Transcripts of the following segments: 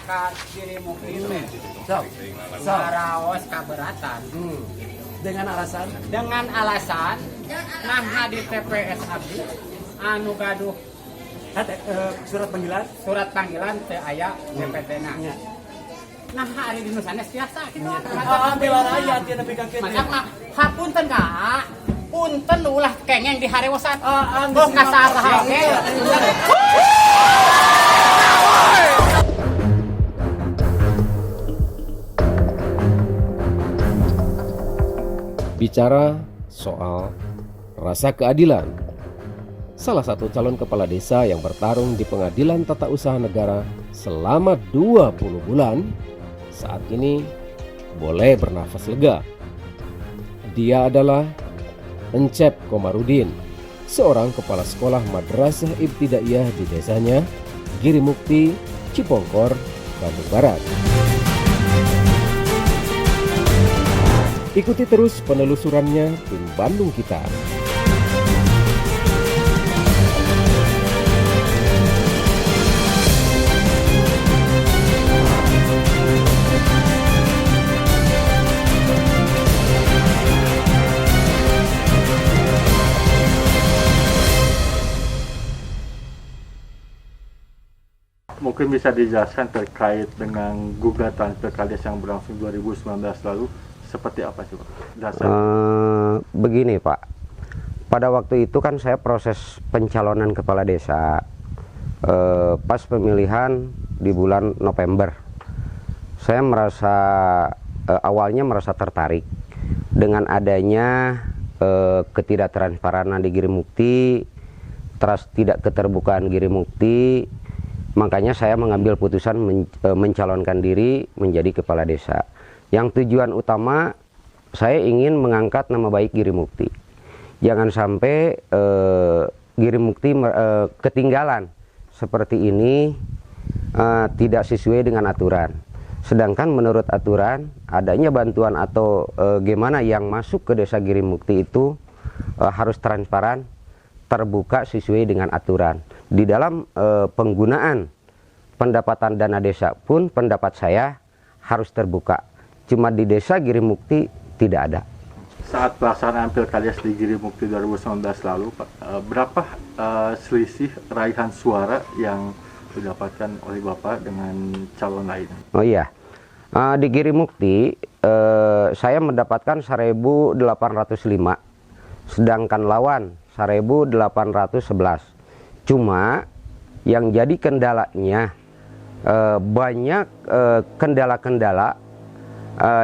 masyarakat dirimu itu maraos keberatan. Dengan alasan nah di TPS abdi anu gaduh surat panggilan teu aya DPT-na. Nah hari di Nusanes biasa gitu. Bela rakyat ya tapi kaget. Masak mah hapunten Kak. Punten ulah kengeng di harewasan. Bos kasar oke. Bicara soal rasa keadilan. Salah satu calon kepala desa yang bertarung di Pengadilan Tata Usaha Negara selama 20 bulan saat ini boleh bernafas lega. Dia adalah Encep Komarudin, seorang kepala sekolah Madrasah Ibtidaiyah di desanya, Girimukti, Cipongkor, Bandung Barat. Ikuti terus penelusurannya tim Bandung Kita. Mungkin bisa dijelaskan terkait dengan gugatan Pilkades yang berlangsung 2019 lalu, seperti apa sih Pak? Begini Pak, pada waktu itu kan saya proses pencalonan kepala desa pas pemilihan di bulan November. Saya merasa awalnya merasa tertarik dengan adanya ketidaktransparan di Girimukti, terus tidak keterbukaan Girimukti. Makanya saya mengambil putusan mencalonkan diri menjadi kepala desa. Yang tujuan utama saya ingin mengangkat nama baik Girimukti. Jangan sampai Girimukti ketinggalan seperti ini, tidak sesuai dengan aturan. Sedangkan menurut aturan adanya bantuan atau gimana yang masuk ke desa Girimukti itu harus transparan, terbuka sesuai dengan aturan. Di dalam penggunaan pendapatan dana desa pun pendapat saya harus terbuka. Cuma di desa Girimukti tidak ada. Saat pelaksanaan Pilkades di Girimukti 2019 lalu, Pak, berapa selisih raihan suara yang didapatkan oleh Bapak dengan calon lain? Oh iya, di Girimukti saya mendapatkan 1.805, sedangkan lawan 1.811. Cuma yang jadi kendalanya banyak kendala-kendala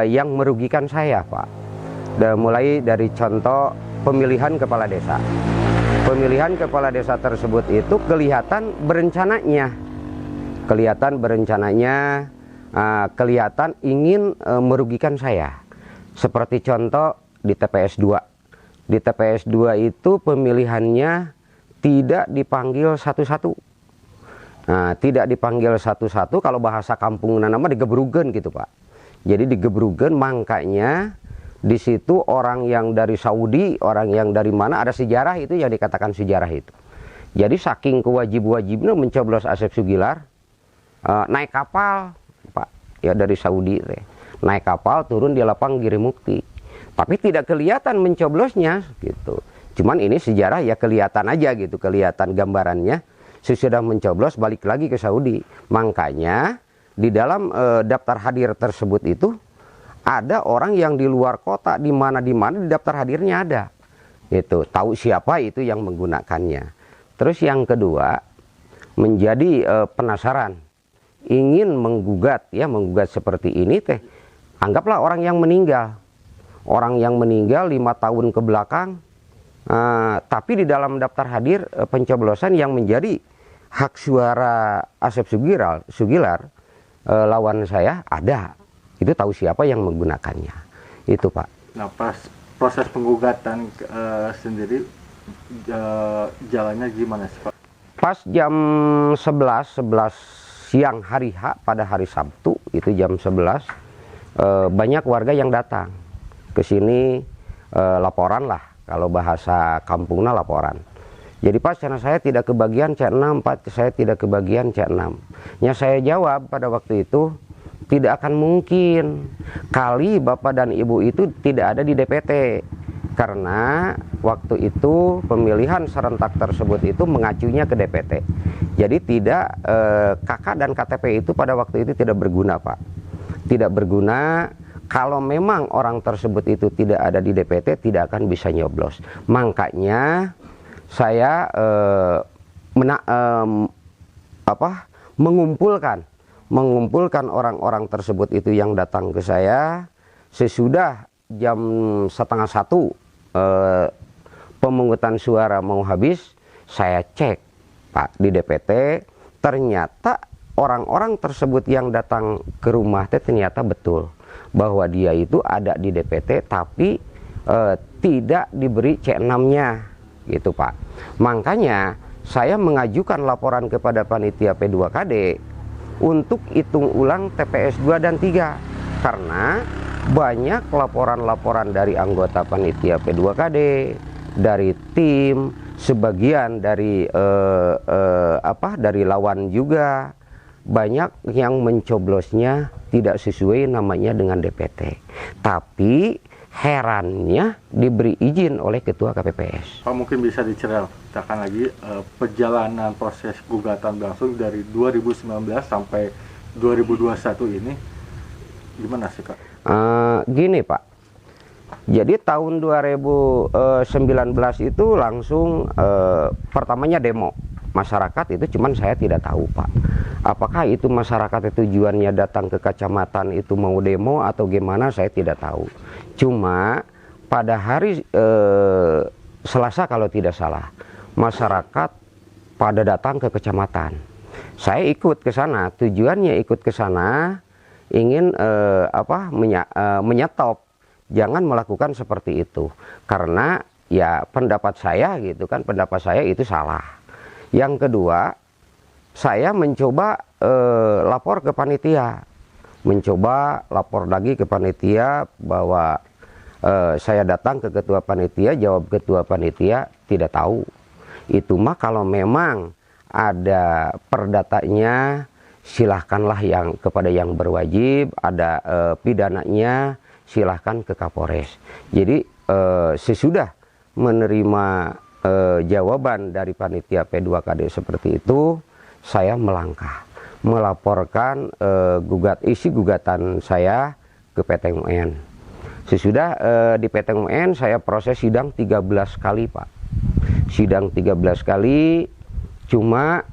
yang merugikan saya Pak. Mulai dari contoh pemilihan kepala desa. Pemilihan kepala desa tersebut itu kelihatan berencananya. Kelihatan ingin merugikan saya. Seperti contoh di TPS 2. Di TPS 2 itu pemilihannya tidak dipanggil satu-satu. Nah, tidak dipanggil satu-satu, kalau bahasa kampung nama digebrugen gitu Pak. Jadi digebrugen, makanya di situ orang yang dari Saudi, orang yang dari mana, ada sejarah itu yang dikatakan sejarah itu. Jadi saking kewajib-wajibnya mencoblos Asep Sugilar, naik kapal Pak, ya dari Saudi, naik kapal turun di lapang Girimukti. Tapi tidak kelihatan mencoblosnya gitu. Cuman ini sejarah ya kelihatan aja gitu, kelihatan gambarannya. Sesudah mencoblos balik lagi ke Saudi. Makanya di dalam daftar hadir tersebut itu ada orang yang di luar kota, di mana di daftar hadirnya ada. Itu tahu siapa itu yang menggunakannya. Terus yang kedua, menjadi penasaran, ingin menggugat seperti ini teh. Anggaplah orang yang meninggal. Orang yang meninggal 5 tahun ke belakang, tapi di dalam daftar hadir pencoblosan yang menjadi hak suara Asep Sugilar, lawan saya ada. Itu tahu siapa yang menggunakannya. Itu Pak. Nah, pas proses penggugatan sendiri jalannya gimana sih Pak? Pas jam 11 siang hari H pada hari Sabtu, itu jam 11, banyak warga yang datang ke sini, laporan lah. Kalau bahasa kampungnya laporan. Jadi Pak, karena saya tidak kebagian C6, Pak, saya tidak kebagian C6. Ya saya jawab pada waktu itu, tidak akan mungkin kali Bapak dan Ibu itu tidak ada di DPT. Karena waktu itu pemilihan serentak tersebut itu mengacunya ke DPT. Jadi tidak, KK dan KTP itu pada waktu itu tidak berguna Pak. Tidak berguna. Kalau memang orang tersebut itu tidak ada di DPT, tidak akan bisa nyoblos. Makanya saya mengumpulkan orang-orang tersebut itu yang datang ke saya. Sesudah jam 12:30 pemungutan suara mau habis, saya cek Pak di DPT, ternyata orang-orang tersebut yang datang ke rumah ternyata betul bahwa dia itu ada di DPT tapi tidak diberi C6-nya gitu Pak. Makanya saya mengajukan laporan kepada panitia P2KD untuk hitung ulang TPS 2 dan 3 karena banyak laporan-laporan dari anggota panitia P2KD, dari tim, sebagian dari dari lawan juga. Banyak yang mencoblosnya tidak sesuai namanya dengan DPT. Tapi herannya diberi izin oleh Ketua KPPS. Pak, mungkin bisa diceritakan lagi perjalanan proses gugatan berlangsung dari 2019 sampai 2021 ini gimana sih Kak? Gini Pak, jadi tahun 2019 itu langsung pertamanya demo masyarakat itu, cuman saya tidak tahu Pak. Apakah itu masyarakat itu tujuannya datang ke kecamatan itu mau demo atau gimana, saya tidak tahu. Cuma pada hari Selasa kalau tidak salah, masyarakat pada datang ke kecamatan. Saya ikut ke sana, tujuannya ikut ke sana ingin menyetop, jangan melakukan seperti itu. Karena ya pendapat saya gitu kan, pendapat saya itu salah. Yang kedua, saya mencoba lapor ke panitia, mencoba lapor lagi ke panitia bahwa saya datang ke ketua panitia, jawab ketua panitia tidak tahu. Itu mah kalau memang ada perdatanya silahkanlah yang kepada yang berwajib, ada pidananya silahkan ke Kapolres. Jadi sesudah menerima jawaban dari panitia P2KD seperti itu, saya melangkah melaporkan isi gugatan saya ke PT UN. Sesudah di PT UN saya proses sidang 13 kali Pak. Sidang 13 kali, cuma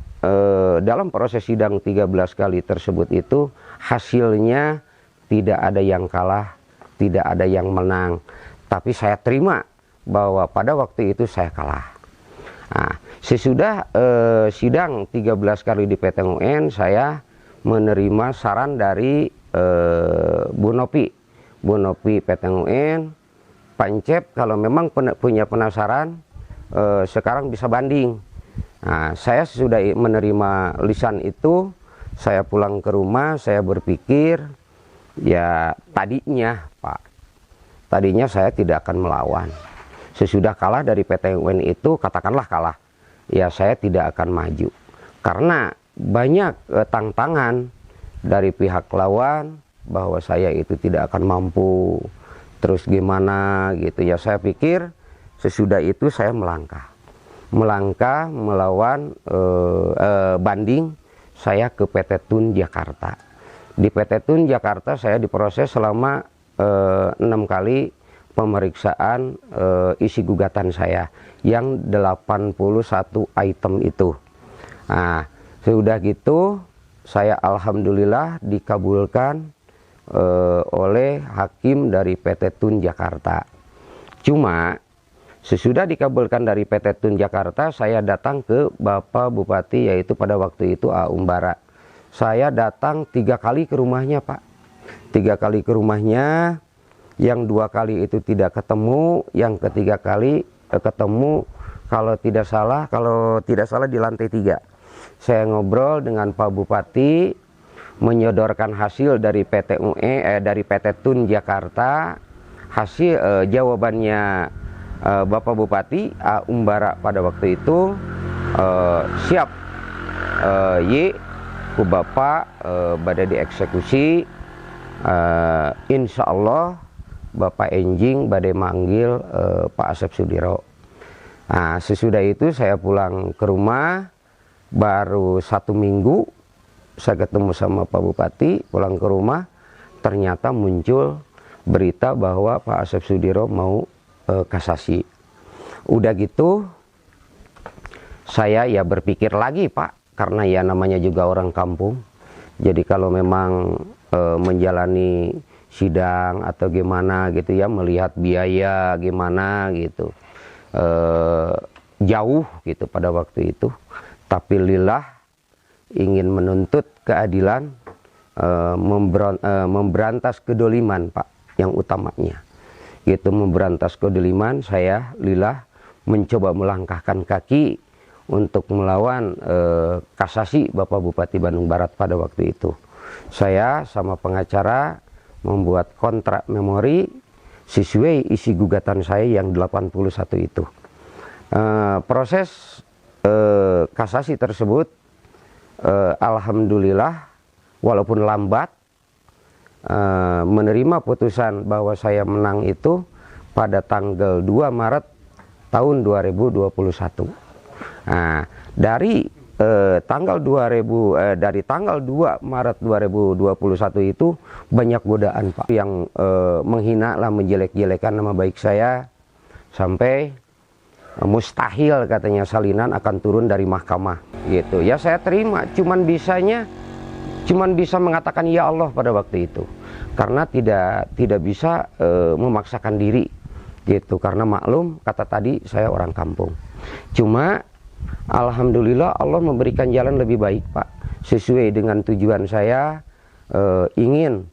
dalam proses sidang 13 kali tersebut itu hasilnya tidak ada yang kalah, tidak ada yang menang. Tapi saya terima bahwa pada waktu itu saya kalah. Nah, sesudah sidang 13 kali di PT UN, saya menerima saran dari Bu Nopi PT UN, Pancep, kalau memang punya penasaran sekarang bisa banding. Nah, saya sudah menerima lisan itu, saya pulang ke rumah, saya berpikir ya tadinya saya tidak akan melawan. Sesudah kalah dari PT UN itu, katakanlah kalah, ya saya tidak akan maju. Karena banyak tantangan dari pihak lawan bahwa saya itu tidak akan mampu, terus gimana gitu ya. Saya pikir sesudah itu saya melangkah melawan banding saya ke PT Tun Jakarta. Di PT Tun Jakarta saya diproses selama 6 kali pemeriksaan isi gugatan saya yang 81 item itu. Nah, sudah gitu saya alhamdulillah dikabulkan oleh hakim dari PT Tun Jakarta. Cuma sesudah dikabulkan dari PT Tun Jakarta, saya datang ke Bapak Bupati, yaitu pada waktu itu A. Umbara. Saya datang 3 kali ke rumahnya Pak. 3 kali ke rumahnya, yang 2 kali itu tidak ketemu, yang ketiga kali ketemu kalau tidak salah di lantai 3. Saya ngobrol dengan Pak Bupati, menyodorkan hasil dari dari PT Tun Jakarta. Hasil jawabannya Bapak Bupati Umbara pada waktu itu siap ku Bapak pada dieksekusi. Insya Allah Bapak Enjing badai manggil Pak Asep Sudiro. Nah, sesudah itu saya pulang ke rumah, baru 1 minggu saya ketemu sama Pak Bupati, pulang ke rumah, ternyata muncul berita bahwa Pak Asep Sudiro mau kasasi. Udah gitu, saya ya berpikir lagi Pak, karena ya namanya juga orang kampung. Jadi kalau memang menjalani sidang atau gimana gitu ya, melihat biaya gimana gitu, jauh gitu pada waktu itu. Tapi lillah ingin menuntut keadilan, memberantas kedoliman Pak, yang utamanya gitu, memberantas kedoliman. Saya lillah mencoba melangkahkan kaki untuk melawan kasasi Bapak Bupati Bandung Barat pada waktu itu. Saya sama pengacara membuat kontrak memori sesuai isi gugatan saya yang 81 itu. Proses kasasi tersebut alhamdulillah walaupun lambat, menerima putusan bahwa saya menang itu pada tanggal 2 Maret tahun 2021. Nah, dari tanggal 2 Maret 2021 itu banyak godaan Pak, yang menghina lah, menjelek-jelekan nama baik saya, sampai mustahil katanya salinan akan turun dari mahkamah gitu. Ya saya terima, cuman bisa mengatakan ya Allah pada waktu itu, karena tidak bisa memaksakan diri gitu, karena maklum kata tadi saya orang kampung. Cuma alhamdulillah Allah memberikan jalan lebih baik Pak, sesuai dengan tujuan saya, ingin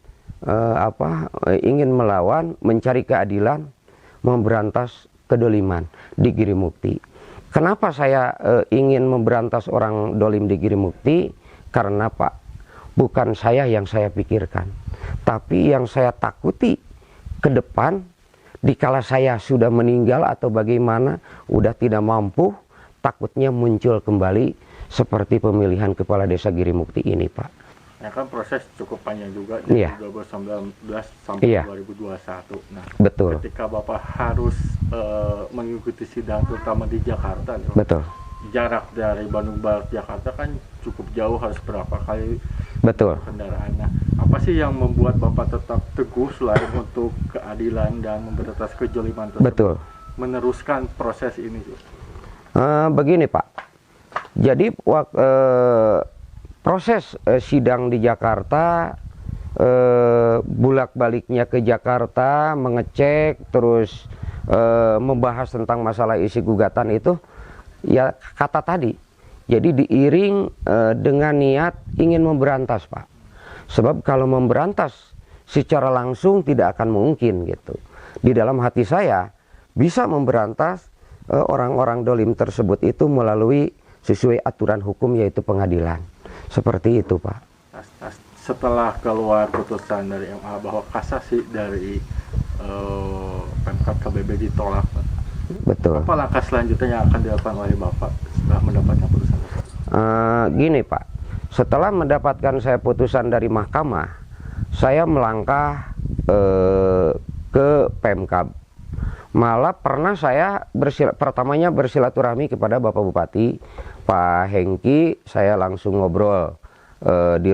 melawan, mencari keadilan, memberantas kedoliman di Girimukti. Kenapa saya ingin memberantas orang dolim di Girimukti? Karena Pak, bukan saya yang saya pikirkan, tapi yang saya takuti ke depan, dikala saya sudah meninggal atau bagaimana, udah tidak mampu, takutnya muncul kembali seperti pemilihan kepala desa Girimukti ini Pak. Ya kan proses cukup panjang juga dari 2019 sampai 2021. Nah, betul. Ketika Bapak harus mengikuti sidang terutama di Jakarta, betul. Jarak dari Bandung Barat Jakarta kan cukup jauh, harus berapa kali kendaraan. Nah, apa sih yang membuat Bapak tetap teguh selain untuk keadilan dan memberantas kejoliman tersebut, meneruskan proses ini? Begini Pak, jadi proses sidang di Jakarta, bulak-baliknya ke Jakarta, mengecek, terus membahas tentang masalah isi gugatan itu, ya kata tadi, jadi diiring dengan niat ingin memberantas Pak. Sebab kalau memberantas secara langsung tidak akan mungkin gitu. Di dalam hati saya bisa memberantas orang-orang dolim tersebut itu melalui sesuai aturan hukum, yaitu pengadilan. Seperti itu Pak. Setelah keluar putusan dari MA bahwa kasasi dari Pemkab KBB ditolak, betul. Apa langkah selanjutnya yang akan dilakukan oleh Bapak setelah mendapatkan putusan? Gini Pak, setelah mendapatkan saya putusan dari mahkamah, saya melangkah ke Pemkab. Malah pernah saya pertamanya bersilaturahmi kepada Bapak Bupati, Pak Hengki. Saya langsung ngobrol di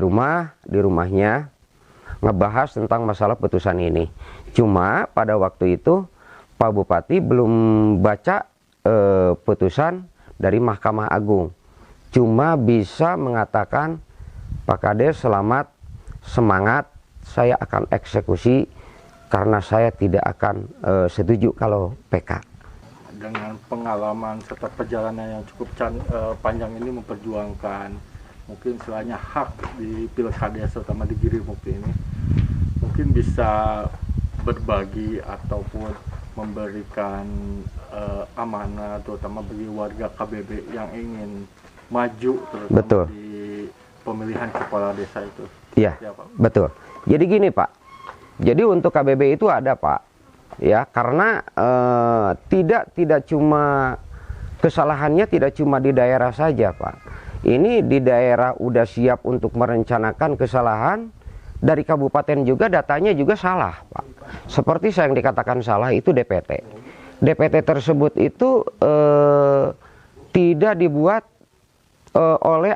rumahnya, ngebahas tentang masalah putusan ini. Cuma pada waktu itu Pak Bupati belum baca putusan dari Mahkamah Agung. Cuma bisa mengatakan, Pak Kades selamat, semangat, saya akan eksekusi, karena saya tidak akan setuju kalau PK. Dengan pengalaman serta perjalanan yang cukup panjang ini memperjuangkan mungkin istilahnya hak di Pilkades terutama di Girimukti ini, mungkin bisa berbagi ataupun memberikan amanah terutama bagi warga KBB yang ingin maju terutama di pemilihan kepala desa itu. Iya, betul. Jadi gini Pak, jadi untuk KBB itu ada Pak, ya, karena tidak cuma kesalahannya tidak cuma di daerah saja, Pak. Ini di daerah udah siap untuk merencanakan kesalahan, dari kabupaten juga datanya juga salah, Pak. Seperti saya yang dikatakan salah itu DPT. DPT tersebut itu tidak dibuat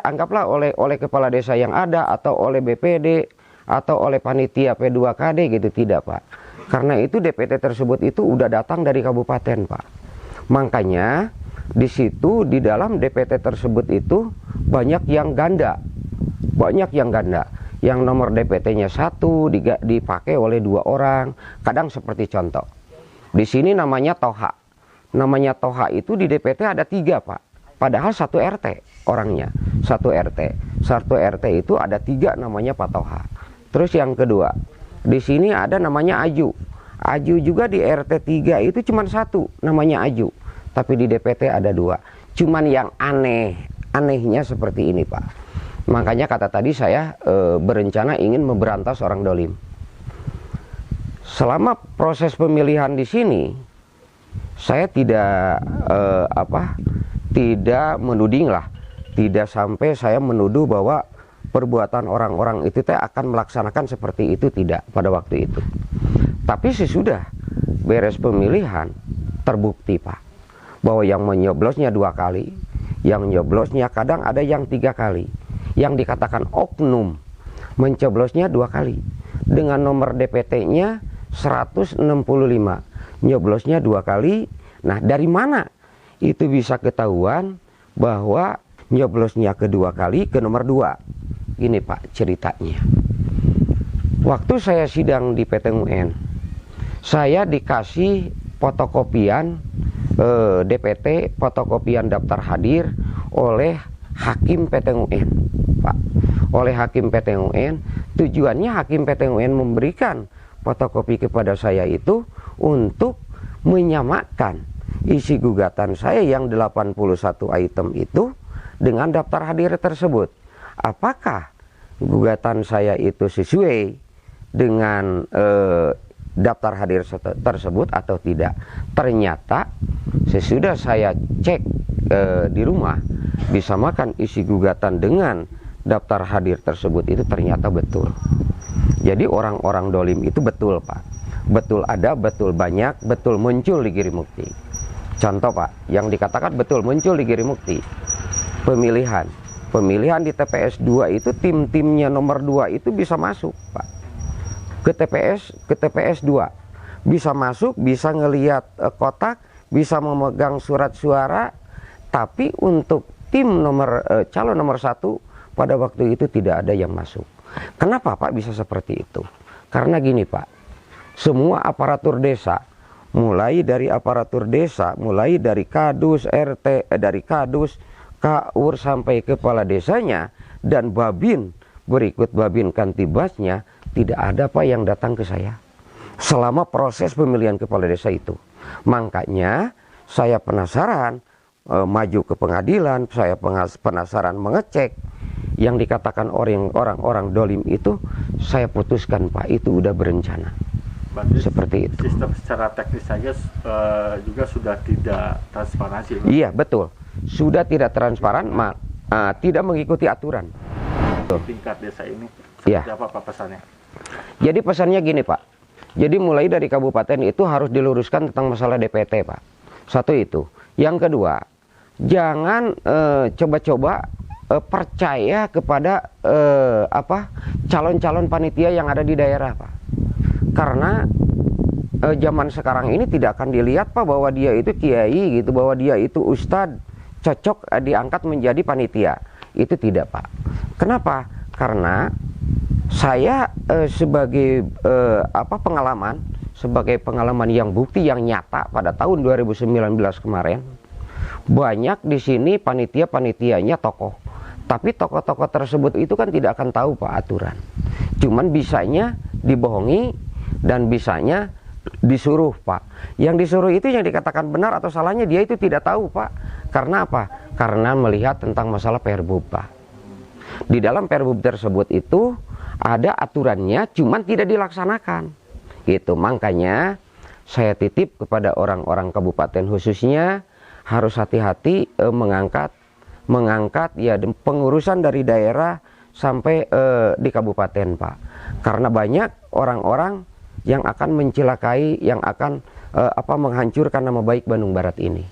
anggaplah oleh kepala desa yang ada, atau oleh BPD, atau oleh panitia P2KD gitu, tidak, Pak. Karena itu DPT tersebut itu udah datang dari kabupaten, Pak. Makanya di situ di dalam DPT tersebut itu banyak yang ganda. Yang nomor DPT-nya 1 dipakai oleh 2 orang, kadang seperti contoh. Di sini namanya Toha. Namanya Toha itu di DPT ada 3, Pak. Padahal 1 RT orangnya. 1 RT itu ada 3 namanya Pak Toha. Terus yang kedua, di sini ada namanya Aju. Aju juga di RT 3 itu cuma 1 namanya Aju. Tapi di DPT ada 2. Cuman yang anehnya seperti ini, Pak. Makanya kata tadi saya berencana ingin memberantas orang dolim. Selama proses pemilihan di sini, saya tidak menuding lah, tidak sampai saya menuduh bahwa perbuatan orang-orang itu akan melaksanakan seperti itu, tidak pada waktu itu. Tapi sesudah beres pemilihan terbukti, Pak, bahwa yang menyoblosnya 2 kali, yang nyoblosnya kadang ada yang 3 kali. Yang dikatakan oknum mencoblosnya 2 kali dengan nomor DPT-nya 165, nyoblosnya 2 kali. Nah, dari mana itu bisa ketahuan bahwa nyoblosnya kedua kali ke nomor 2? Ini, Pak, ceritanya. Waktu saya sidang di PTUN, saya dikasih fotokopian DPT, fotokopian daftar hadir oleh Hakim PTUN, Pak. Oleh Hakim PTUN, tujuannya Hakim PTUN memberikan fotokopi kepada saya itu untuk menyamakan isi gugatan saya yang 81 item itu dengan daftar hadir tersebut. Apakah gugatan saya itu sesuai dengan daftar hadir tersebut atau tidak? Ternyata sesudah saya cek di rumah, disamakan isi gugatan dengan daftar hadir tersebut, itu ternyata betul. Jadi orang-orang dolim itu betul, Pak. Betul ada, betul banyak, betul muncul di Girimukti. Contoh, Pak, yang dikatakan betul muncul di Girimukti. Pemilihan di TPS 2 itu tim-timnya nomor 2 itu bisa masuk, Pak. Ke TPS 2. Bisa masuk, bisa ngelihat kotak, bisa memegang surat suara. Tapi untuk tim calon nomor 1 pada waktu itu tidak ada yang masuk. Kenapa, Pak, bisa seperti itu? Karena gini, Pak, semua aparatur desa, mulai dari Kadus, RT, dari Kadus, KUR sampai kepala desanya dan Babin, berikut Babin Kantibasnya, tidak ada, Pak, yang datang ke saya selama proses pemilihan kepala desa itu. Makanya saya penasaran maju ke pengadilan, saya penasaran mengecek yang dikatakan orang-orang dolim itu. Saya putuskan, Pak, itu udah berencana. Berarti seperti itu. Sistem secara teknis saja juga sudah tidak transparansi. Iya, betul. Sudah tidak transparan, tidak mengikuti aturan. Tingkat desa ini, iya. apa pesannya? Jadi pesannya gini, Pak. Jadi mulai dari kabupaten itu harus diluruskan tentang masalah DPT, Pak. Satu itu. Yang kedua, jangan coba-coba percaya kepada calon-calon panitia yang ada di daerah, Pak. Karena zaman sekarang ini tidak akan dilihat, Pak, bahwa dia itu kiai gitu, bahwa dia itu ustadz, cocok diangkat menjadi panitia. Itu tidak, Pak. Kenapa? Karena saya sebagai pengalaman yang bukti yang nyata pada tahun 2019 kemarin, banyak di sini panitia-panitianya tokoh. Tapi tokoh-tokoh tersebut itu kan tidak akan tahu, Pak, aturan. Cuman bisanya dibohongi dan bisanya disuruh, Pak. Yang disuruh itu yang dikatakan benar atau salahnya dia itu tidak tahu, Pak. Karena apa? Karena melihat tentang masalah Perbub, Pak. Di dalam Perbub tersebut itu ada aturannya, cuman tidak dilaksanakan. Gitu. Makanya saya titip kepada orang-orang kabupaten khususnya harus hati-hati mengangkat ya pengurusan dari daerah sampai di kabupaten, Pak. Karena banyak orang-orang yang akan mencelakai, yang akan menghancurkan nama baik Bandung Barat ini.